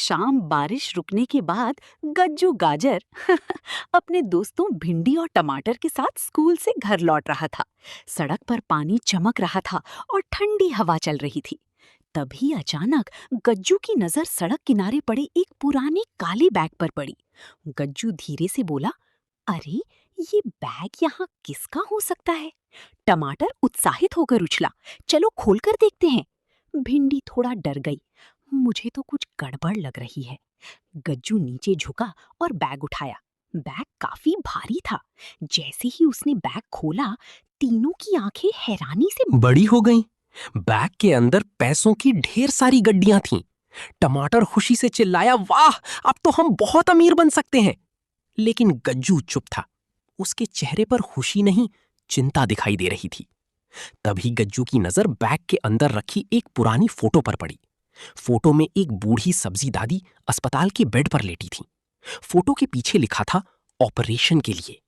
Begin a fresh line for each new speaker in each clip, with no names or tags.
शाम बारिश रुकने के बाद गज्जू गाजर अपने दोस्तों भिंडी और टमाटर के साथ स्कूल से घर लौट रहा था। सड़क पर पानी चमक रहा था और ठंडी हवा चल रही थी। तभी अचानक गज्जू की नजर सड़क किनारे पड़े एक पुराने काले बैग पर पड़ी। गज्जू धीरे से बोला, अरे ये बैग यहाँ किसका हो सकता है? टमाटर उत्साहित होकर उछला, चलो खोलकर देखते हैं। भिंडी थोड़ा डर गई, मुझे तो कुछ गड़बड़ लग रही है। गज्जू नीचे झुका और बैग उठाया। बैग काफी भारी था। जैसे ही उसने बैग खोला, तीनों की आंखें हैरानी से
बड़ी हो गईं। बैग के अंदर पैसों की ढेर सारी गड्डियां थीं। टमाटर खुशी से चिल्लाया, वाह, अब तो हम बहुत अमीर बन सकते हैं। लेकिन गज्जू चुप था। उसके चेहरे पर खुशी नहीं, चिंता दिखाई दे रही थी। तभी गज्जू की नजर बैग के अंदर रखी एक पुरानी फोटो पर पड़ी। फोटो में एक बूढ़ी सब्जी दादी अस्पताल के बेड पर लेटी थी। फोटो के पीछे लिखा था, ऑपरेशन के लिए।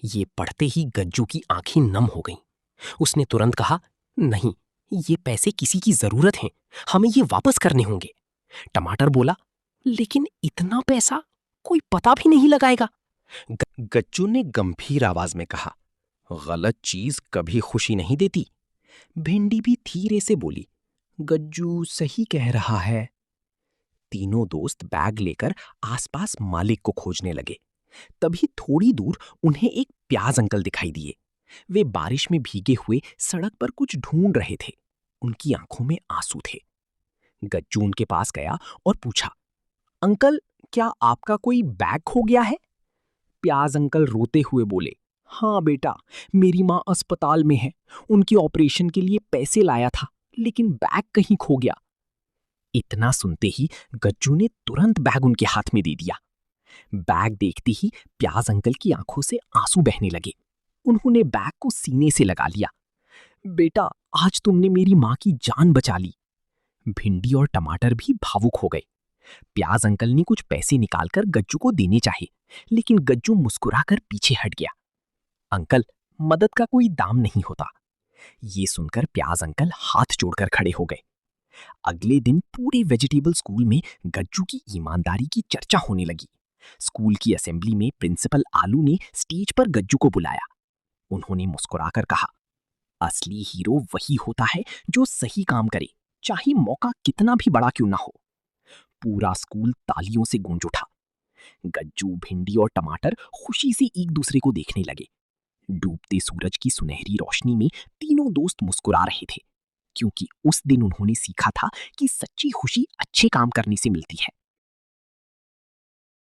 ये पढ़ते ही गज्जू की आंखें नम हो गईं। उसने तुरंत कहा, नहीं, ये पैसे किसी की जरूरत है, हमें ये वापस करने होंगे। टमाटर बोला, लेकिन इतना पैसा कोई पता भी नहीं लगाएगा।
गज्जू ने गंभीर आवाज में कहा, गलत चीज कभी खुशी नहीं देती। भिंडी भी धीरे से बोली, गज्जू सही कह रहा है। तीनों दोस्त बैग लेकर आसपास मालिक को खोजने लगे। तभी थोड़ी दूर उन्हें एक प्याज अंकल दिखाई दिए। वे बारिश में भीगे हुए सड़क पर कुछ ढूंढ रहे थे। उनकी आंखों में आंसू थे। गज्जू उनके पास गया और पूछा, अंकल, क्या आपका कोई बैग खो गया है? प्याज अंकल रोते हुए बोले, हाँ बेटा, मेरी माँ अस्पताल में है। उनके ऑपरेशन के लिए पैसे लाया था, लेकिन बैग कहीं खो गया। इतना सुनते ही गज्जू ने तुरंत बैग उनके हाथ में दे दिया। बैग देखते ही प्याज अंकल की आंखों से आंसू बहने लगे। उन्होंने बैग को सीने से लगा लिया। बेटा, आज तुमने मेरी माँ की जान बचा ली। भिंडी और टमाटर भी भावुक हो गए। प्याज अंकल ने कुछ पैसे निकालकर गज्जू को देने चाहे, लेकिन गज्जू मुस्कुराकर पीछे हट गया। अंकल, मदद का कोई दाम नहीं होता। ये सुनकर प्याज अंकल हाथ जोड़कर खड़े हो गए। अगले दिन पूरे वेजिटेबल स्कूल में गज्जू की ईमानदारी की चर्चा होने लगी। स्कूल की असेंबली में प्रिंसिपल आलू ने स्टेज पर गज्जू को बुलाया। उन्होंने मुस्कुराकर कहा, असली हीरो वही होता है जो सही काम करे, चाहे मौका कितना भी बड़ा क्यों ना हो। पूरा स्कूल तालियों से गूंज उठा। गज्जू, भिंडी और टमाटर खुशी से एक दूसरे को देखने लगे। डूबते सूरज की सुनहरी रोशनी में तीनों दोस्त मुस्कुरा रहे थे, क्योंकि उस दिन उन्होंने सीखा था कि सच्ची खुशी अच्छे काम करने से मिलती है।